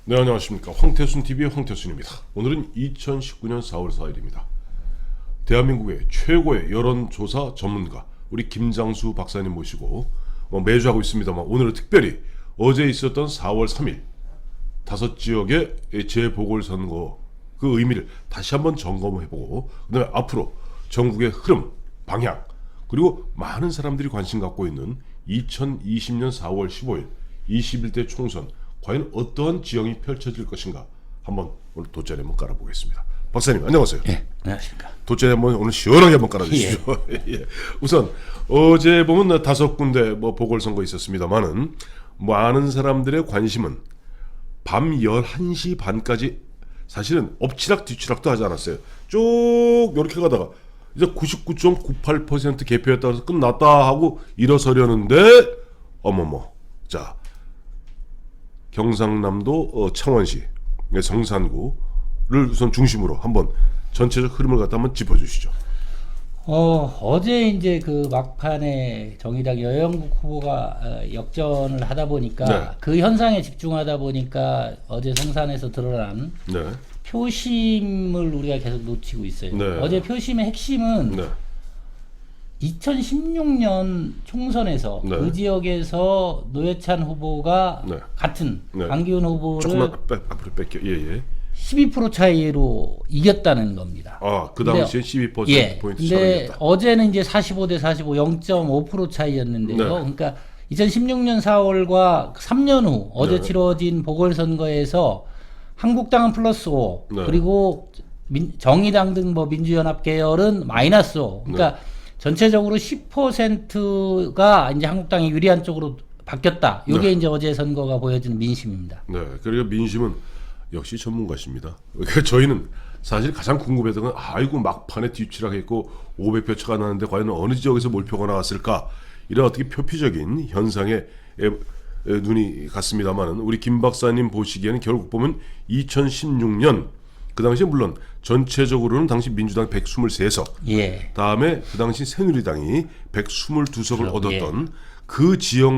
네, 안녕하십니까. 황태순TV의 황태순입니다. 오늘은 2019년 4월 4일입니다. 대한민국의 최고의 여론조사 전문가 우리 김장수 박사님 모시고 매주 하고 있습니다만 오늘은 특별히 어제 있었던 4월 3일 5지역의 재보궐선거 그 의미를 다시 한번 점검해보고 그 다음에 앞으로 전국의 흐름, 방향 그리고 많은 사람들이 관심 갖고 있는 2020년 4월 15일 21대 총선 과연 어떠한 지형이 펼쳐질 것인가 한번 오늘 돗자리 한번 깔아보겠습니다. 박사님 안녕하세요. 예, 안녕하십니까. 돗자리 한번 오늘 시원하게 한번 깔아주시죠. 예. 우선 어제 보면 5군데 보궐선거 있었습니다만은 많은 사람들의 관심은 밤 11시 반까지 사실은 엎치락 뒤치락도 하지 않았어요. 쭉 이렇게 가다가 이제 99.98% 개표했다 해서 끝났다 하고 일어서려는데 어머머 자 경상남도 창원시 성산구를 우선 중심으로 한번 전체적 흐름을 갖다 한번 짚어주시죠. 어제 이제 그 막판에 정의당 여영국 후보가 역전을 하다 보니까 네. 그 현상에 집중하다 보니까 어제 성산에서 드러난 네. 표심을 우리가 계속 놓치고 있어요. 네. 어제 표심의 핵심은 네. 2016년 총선에서 네. 그 지역에서 노회찬 후보가 네. 같은 네. 강기훈 후보를 조금만 앞으로 뺄게요. 예. 12% 차이로 이겼다는 겁니다. 아, 그 당시에 12% 예. 포인트 근데 차이였다. 어제는 이제 45대 45, 0.5% 차이였는데요. 네. 그러니까 2016년 4월과 3년 후 어제 네. 치러진 보궐선거에서 한국당은 플러스 5, 네. 그리고 정의당 등 민주연합 계열은 마이너스 5. 그러니까 전체적으로 10%가 이제 한국당이 유리한 쪽으로 바뀌었다. 이게 네. 이제 어제 선거가 보여주는 민심입니다. 네, 그리고 민심은 역시 전문가십니다. 그러니까 저희는 사실 가장 궁금했던 건 아이고 막판에 뒤치락했고 500표 차가 나는데 과연 어느 지역에서 몰표가 나왔을까 이런 어떻게 표피적인 현상에 눈이 갔습니다만은 우리 김 박사님 보시기에는 결국 보면 2016년 그 당시에 물론 전체적으로는 당시 민주당 123석 예. 다음에 그 당시 새누리당이 122석을 얻었던 예. 그 지역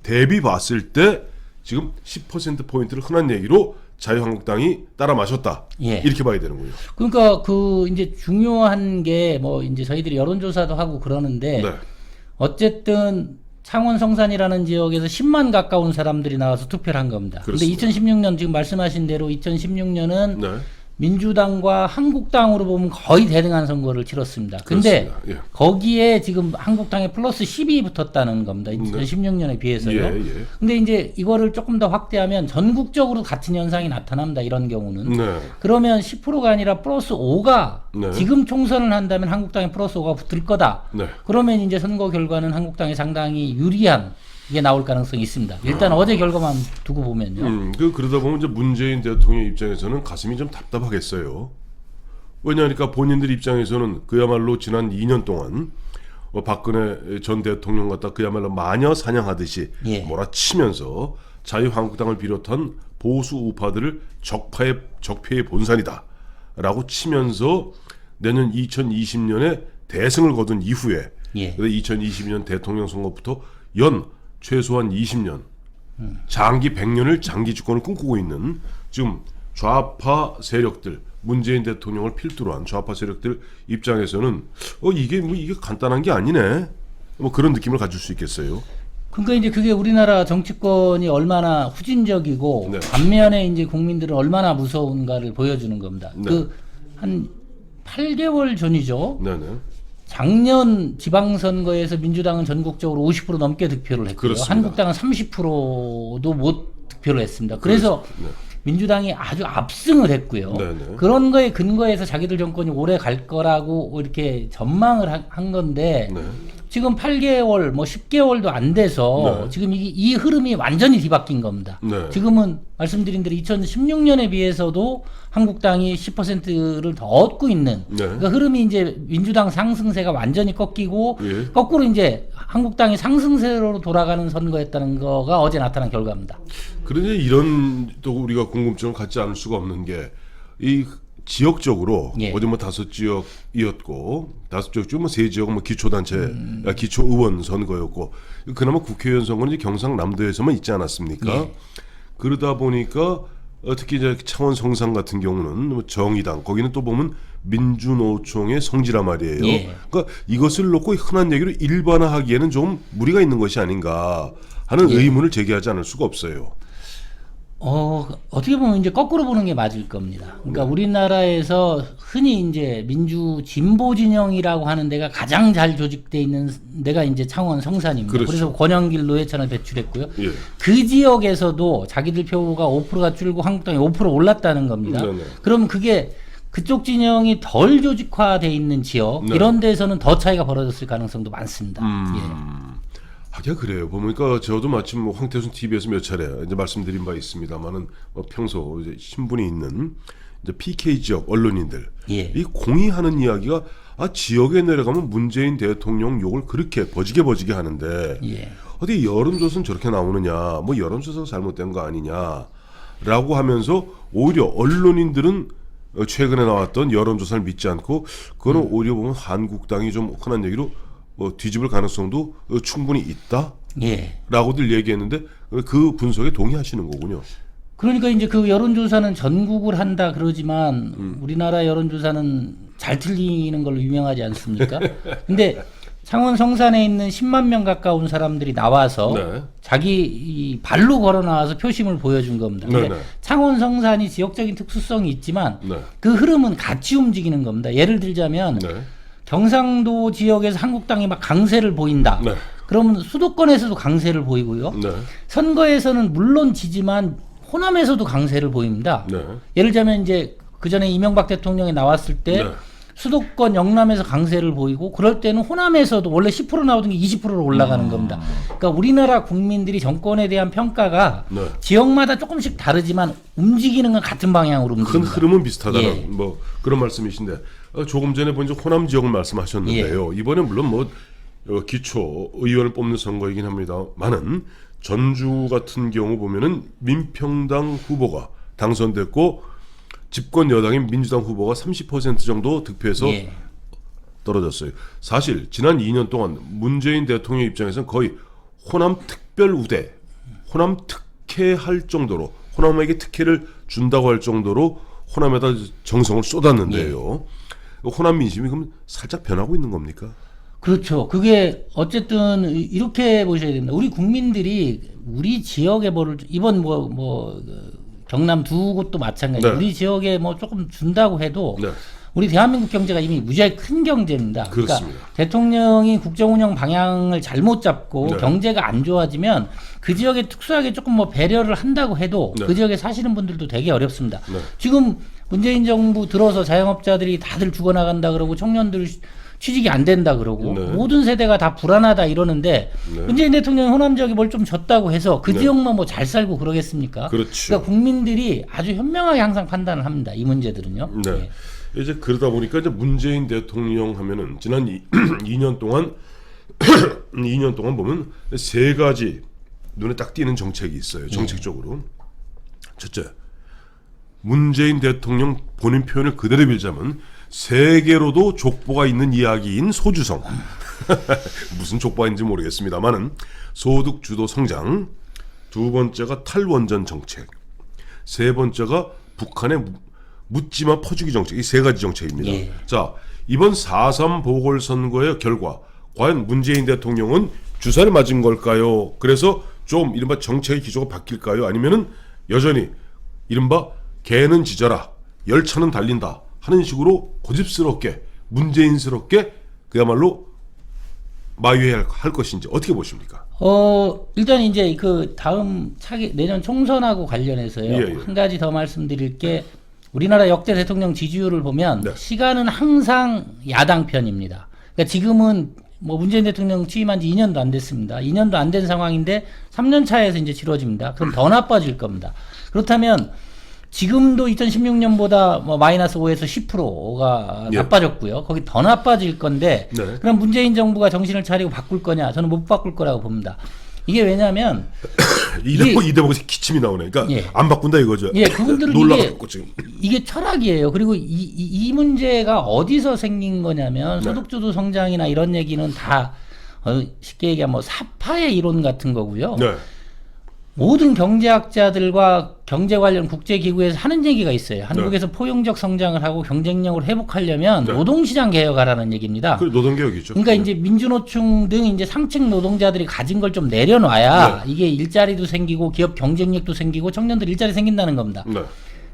대비 봤을 때 지금 10%포인트를 흔한 얘기로 자유한국당이 따라 마셨다. 예. 이렇게 봐야 되는군요. 그러니까 그 이제 중요한 게 뭐 이제 저희들이 여론조사도 하고 그러는데 네. 어쨌든 창원 성산이라는 지역에서 10만 가까운 사람들이 나와서 투표를 한 겁니다. 근데 그렇습니다. 2016년 지금 말씀하신 대로 2016년은 네. 민주당과 한국당으로 보면 거의 대등한 선거를 치렀습니다. 근데 그렇습니다. 예. 거기에 지금 한국당에 플러스 10이 붙었다는 겁니다. 2016년에 비해서요. 예. 근데 이제 이거를 조금 더 확대하면 전국적으로 같은 현상이 나타납니다. 이런 경우는. 네. 그러면 10%가 아니라 플러스 5가 네. 지금 총선을 한다면 한국당에 플러스 5가 붙을 거다. 네. 그러면 이제 선거 결과는 한국당에 상당히 유리한 게 나올 가능성이 있습니다. 일단 어제 결과만 두고 보면요. 그러다 보면 이제 문재인 대통령 입장에서는 가슴이 좀 답답하겠어요. 왜냐하니까 본인들 입장에서는 그야말로 지난 2년 동안 박근혜 전 대통령 갖다 그야말로 마녀 사냥하듯이 예. 몰아치면서 자유한국당을 비롯한 보수 우파들을 적폐의 본산이다라고 치면서 내년 2020년에 대승을 거둔 이후에 예. 2022년 대통령 선거부터 최소한 20년 장기 100년을 장기 집권을 꿈꾸고 있는 지금 좌파 세력들 문재인 대통령을 필두로 한 좌파 세력들 입장에서는 이게 간단한 게 아니네 그런 느낌을 가질 수 있겠어요. 그러니까 이제 그게 우리나라 정치권이 얼마나 후진적이고 네. 반면에 이제 국민들은 얼마나 무서운가를 보여주는 겁니다. 네. 그 한 8개월 전이죠. 네네. 작년 지방선거에서 민주당은 전국적으로 50% 넘게 득표를 했고요. 그렇습니다. 한국당은 30%도 못 득표를 했습니다. 그래서 네. 민주당이 아주 압승을 했고요. 네네. 그런 거에 근거해서 자기들 정권이 오래 갈 거라고 이렇게 전망을 한 건데 네. 지금 8개월, 10개월도 안 돼서 네. 지금 이 흐름이 완전히 뒤바뀐 겁니다. 네. 지금은 말씀드린 대로 2016년에 비해서도 한국당이 10%를 더 얻고 있는 네. 그러니까 흐름이 이제 민주당 상승세가 완전히 꺾이고 예. 거꾸로 이제 한국당이 상승세로 돌아가는 선거였다는 거가 어제 나타난 결과입니다. 그런데 이런 또 우리가 궁금증을 갖지 않을 수가 없는 게 이 지역적으로 예. 어제 5지역이었고 5지역 중 3지역은 기초단체 기초의원 선거였고 그나마 국회의원 선거는 이제 경상남도에서만 있지 않았습니까? 예. 그러다 보니까 특히 이제 창원 성산 같은 경우는 뭐 정의당 거기는 또 보면 민주노총의 성지란 말이에요. 예. 그러니까 이것을 놓고 흔한 얘기로 일반화하기에는 좀 무리가 있는 것이 아닌가 하는 예. 의문을 제기하지 않을 수가 없어요. 어떻게 보면 이제 거꾸로 보는 게 맞을 겁니다. 그러니까 우리나라에서 흔히 이제 민주 진보 진영이라고 하는 데가 가장 잘 조직돼 있는 데가 이제 창원 성산입니다. 그렇죠. 그래서 권영길 노회찬을 배출했고요. 예. 그 지역에서도 자기들 표가 5%가 줄고 한국당이 5% 올랐다는 겁니다. 네네. 그럼 그게 그쪽 진영이 덜 조직화돼 있는 지역 네. 이런 데서는 더 차이가 벌어졌을 가능성도 많습니다. 하긴 그래요. 보니까 저도 마침 뭐 황태순 TV에서 몇 차례 이제 말씀드린 바 있습니다만은 평소 이제 신분이 있는 이제 PK 지역 언론인들 예. 이 공의하는 이야기가 지역에 내려가면 문재인 대통령 욕을 그렇게 버지게 하는데 예. 어디 여론조사는 저렇게 나오느냐, 뭐 여론조사가 잘못된 거 아니냐라고 하면서 오히려 언론인들은 최근에 나왔던 여론조사를 믿지 않고 그거는 오히려 보면 한국당이 좀 흔한 얘기로 뒤집을 가능성도 충분히 있다. 예. 라고들 얘기했는데 그 분석에 동의하시는 거군요. 그러니까 이제 그 여론조사는 전국을 한다 그러지만 우리나라 여론조사는 잘 틀리는 걸로 유명하지 않습니까? 근데 창원 성산에 있는 10만 명 가까운 사람들이 나와서 네. 자기 이 발로 걸어 나와서 표심을 보여준 겁니다. 근데 네. 창원 성산이 지역적인 특수성이 있지만 네. 그 흐름은 같이 움직이는 겁니다. 예를 들자면 네. 경상도 지역에서 한국당이 막 강세를 보인다. 네. 그러면 수도권에서도 강세를 보이고요. 네. 선거에서는 물론 지지만 호남에서도 강세를 보입니다. 네. 예를 들자면 이제 그 전에 이명박 대통령이 나왔을 때 네. 수도권 영남에서 강세를 보이고 그럴 때는 호남에서도 원래 10% 나오던 게 20%로 올라가는 겁니다. 그러니까 우리나라 국민들이 정권에 대한 평가가 네. 지역마다 조금씩 다르지만 움직이는 건 같은 방향으로 큰 움직입니다. 흐름은 비슷하다는 예. 뭐 그런 말씀이신데 조금 전에 본적 호남 지역을 말씀하셨는데요. 이번에 물론 뭐 기초 의원을 뽑는 선거이긴 합니다만은 전주 같은 경우 보면은 민평당 후보가 당선됐고 집권 여당인 민주당 후보가 30% 정도 득표해서 예. 떨어졌어요. 사실 지난 2년 동안 문재인 대통령 입장에서는 거의 호남 특별 우대, 호남 특혜할 정도로 호남에게 특혜를 준다고 할 정도로 호남에다 정성을 쏟았는데요. 호남 민심이 그럼 살짝 변하고 있는 겁니까? 그렇죠. 그게 어쨌든 이렇게 보셔야 됩니다. 우리 국민들이 우리 지역에 뭐를 이번 경남 두 곳도 마찬가지. 네. 우리 지역에 뭐 조금 준다고 해도 네. 우리 대한민국 경제가 이미 무지하게 큰 경제입니다. 그렇습니다. 그러니까 대통령이 국정운영 방향을 잘못 잡고 네. 경제가 안 좋아지면 그 지역에 특수하게 조금 뭐 배려를 한다고 해도 네. 그 지역에 사시는 분들도 되게 어렵습니다. 네. 지금 문재인 정부 들어서 자영업자들이 다들 죽어나간다 그러고 청년들 취직이 안 된다 그러고 네. 모든 세대가 다 불안하다 이러는데 네. 문재인 대통령이 호남 지역에 뭘 좀 줬다고 해서 그 네. 지역만 뭐 잘 살고 그러겠습니까? 그렇죠. 그러니까 국민들이 아주 현명하게 항상 판단을 합니다. 이 문제들은요. 네. 예. 이제 그러다 보니까 이제 문재인 대통령 하면은 지난 2년 동안 2년 동안 보면 세 가지 눈에 딱 띄는 정책이 있어요. 정책적으로. 첫째, 문재인 대통령 본인 표현을 그대로 빌자면 세계로도 족보가 있는 이야기인 소주성. 무슨 족보가 있는지 모르겠습니다만은 소득 주도 성장. 두 번째가 탈원전 정책. 세 번째가 북한의 묻지마 퍼주기 정책. 이 세 가지 정책입니다. 예. 자, 이번 4.3 보궐선거의 결과 과연 문재인 대통령은 주사를 맞은 걸까요? 그래서 좀 이른바 정책의 기조가 바뀔까요? 아니면은 여전히 이른바 개는 짖어라, 열차는 달린다 하는 식으로 고집스럽게 문재인스럽게 그야말로 마유해야 할 것인지 어떻게 보십니까? 일단 이제 그 다음 차기 내년 총선하고 관련해서요. 예. 한 가지 더 말씀드릴 게 우리나라 역대 대통령 지지율을 보면 네. 시간은 항상 야당 편입니다. 그러니까 지금은 뭐 문재인 대통령 취임한 지 2년도 안 됐습니다. 2년도 안 된 상황인데 3년 차에서 이제 치러집니다. 그럼 더 나빠질 겁니다. 그렇다면 지금도 2016년보다 뭐 마이너스 5에서 10%가 예. 나빠졌고요. 거기 더 나빠질 건데 네. 그럼 문재인 정부가 정신을 차리고 바꿀 거냐? 저는 못 바꿀 거라고 봅니다. 이게 왜냐하면 이 대목에서 기침이 나오네. 그러니까 예. 안 바꾼다 이거죠. 예, 그분들은 놀라갖고 지금. 이게 철학이에요. 그리고 이 문제가 어디서 생긴 거냐면 네. 소득주도 성장이나 이런 얘기는 다 쉽게 얘기하면 뭐 사파의 이론 같은 거고요. 네. 모든 경제학자들과 경제 관련 국제기구에서 하는 얘기가 있어요. 한국에서 포용적 성장을 하고 경쟁력을 회복하려면 네. 노동시장 개혁하라는 얘기입니다. 그 노동개혁이죠. 그러니까 이제 민주노총 등 이제 상층 노동자들이 가진 걸 좀 내려놔야 이게 일자리도 생기고 기업 경쟁력도 생기고 청년들 일자리 생긴다는 겁니다. 네.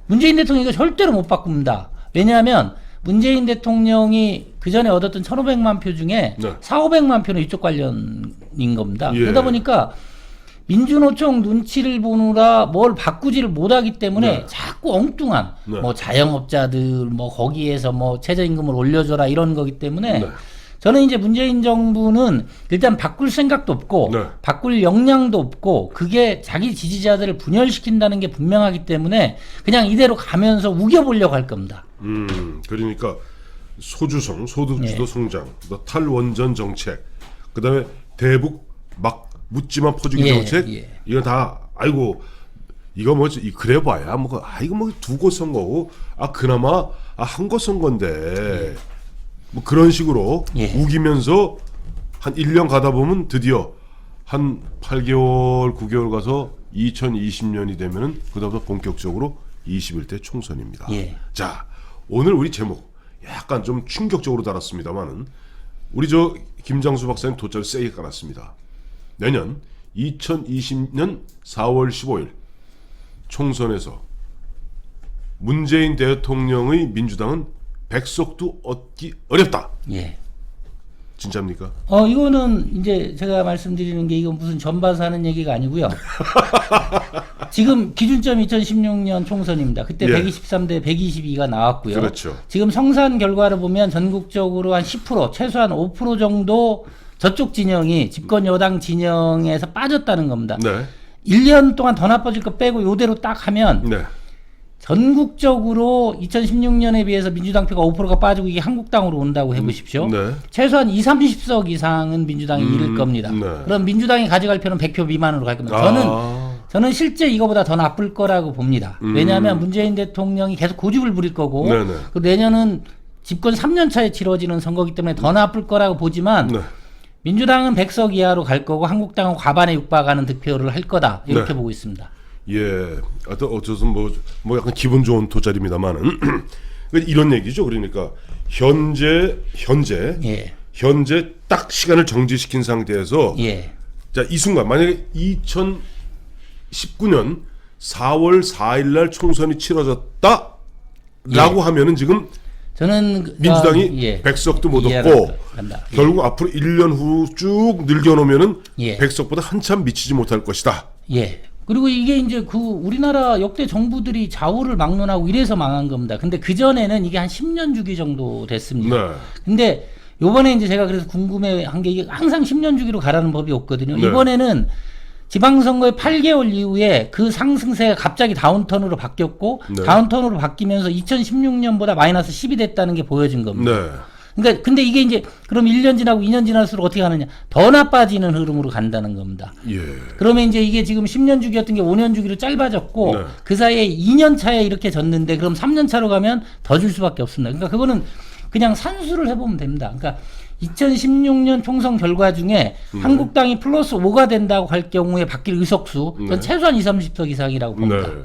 문재인 대통령이 이거 절대로 못 바꿉니다. 왜냐하면 문재인 대통령이 그 전에 얻었던 1,500만 표 중에 네. 4,500만 표는 이쪽 관련인 겁니다. 예. 그러다 보니까 민주노총 눈치를 보느라 뭘 바꾸지를 못하기 때문에 네. 자꾸 엉뚱한 네. 뭐 자영업자들 뭐 거기에서 뭐 최저임금을 올려줘라 이런 거기 때문에 네. 저는 이제 문재인 정부는 일단 바꿀 생각도 없고 네. 바꿀 역량도 없고 그게 자기 지지자들을 분열시킨다는 게 분명하기 때문에 그냥 이대로 가면서 우겨보려고 할 겁니다. 그러니까 소주성, 소득주도 예. 성장, 탈원전 정책, 그다음에 대북 막 묻지마 퍼주기 예, 정책, 예. 이거 다 아이고 이거 뭐지? 그래봐야 뭐 이거 뭐 두 곳 선거고 그나마 한 곳 선거인데 뭐 그런 식으로 예. 우기면서 한 1년 가다 보면 드디어 한 8개월, 9개월 가서 2020년이 되면은 그다음부터 본격적으로 21대 총선입니다. 예. 자, 오늘 우리 제목 약간 좀 충격적으로 달았습니다만은 우리 저 김장수 박사님 돗자리 세게 깔았습니다. 내년 2020년 4월 15일 총선에서 문재인 대통령의 민주당은 백석도 얻기 어렵다. 예. 진짜입니까? 이거는 이제 제가 말씀드리는 게 이건 무슨 전봐서 하는 얘기가 아니고요. 지금 기준점이 2016년 총선입니다. 그때 예. 123대 122가 나왔고요. 그렇죠. 지금 성산 결과를 보면 전국적으로 한 10%, 최소한 5% 정도 저쪽 진영이 집권 여당 진영에서 빠졌다는 겁니다. 네. 1년 동안 더 나빠질 거 빼고 요대로 딱 하면 네. 전국적으로 2016년에 비해서 민주당 표가 5%가 빠지고 이게 한국당으로 온다고 해보십시오. 네. 최소한 2, 30석 이상은 민주당이 잃을 겁니다. 네. 그럼 민주당이 가져갈 표는 100표 미만으로 갈 겁니다. 저는 실제 이거보다 더 나쁠 거라고 봅니다. 왜냐하면 문재인 대통령이 계속 고집을 부릴 거고 네네. 그 내년은 집권 3년 차에 치러지는 선거이기 때문에 더 나쁠 거라고 보지만 네. 민주당은 100석 이하로 갈 거고 한국당은 과반에 육박하는 득표를 할 거다 이렇게 네. 보고 있습니다. 예, 어쩌서 뭐 약간 기분 좋은 돗자리입니다만은 이런 얘기죠. 그러니까 현재 예. 딱 시간을 정지시킨 상태에서 예. 자, 이 순간 만약에 2019년 4월 4일 날 총선이 치러졌다라고 하면은 지금 저는 민주당이 예. 100석도 못 이해를 얻고 한다. 예. 결국 앞으로 1년 후 쭉 늘겨놓으면은 예. 100석보다 한참 미치지 못할 것이다. 예. 그리고 이게 이제 그 우리나라 역대 정부들이 좌우를 막론하고 이래서 망한 겁니다. 근데 그 전에는 이게 한 10년 주기 정도 됐습니다. 네. 근데 요번에 이제 제가 그래서 궁금해한 게 이게 항상 10년 주기로 가라는 법이 없거든요. 네. 이번에는 지방선거의 8개월 이후에 그 상승세가 갑자기 다운턴으로 바뀌었고 네. 다운턴으로 바뀌면서 2016년보다 마이너스 10이 됐다는 게 보여진 겁니다. 네. 그러니까 근데 이게 이제 그럼 1년 지나고 2년 지날수록 어떻게 하느냐? 더 나빠지는 흐름으로 간다는 겁니다. 예. 그러면 이제 이게 지금 10년 주기였던 게 5년 주기로 짧아졌고 네. 그 사이에 2년 차에 이렇게 졌는데 그럼 3년 차로 가면 더 줄 수밖에 없습니다. 그러니까 그거는 그냥 산수를 해보면 됩니다. 그러니까 2016년 총선 결과 중에 한국당이 플러스 5가 된다고 할 경우에 바뀔 의석수 네. 전 최소한 20, 30석 이상이라고 봅니다. 네.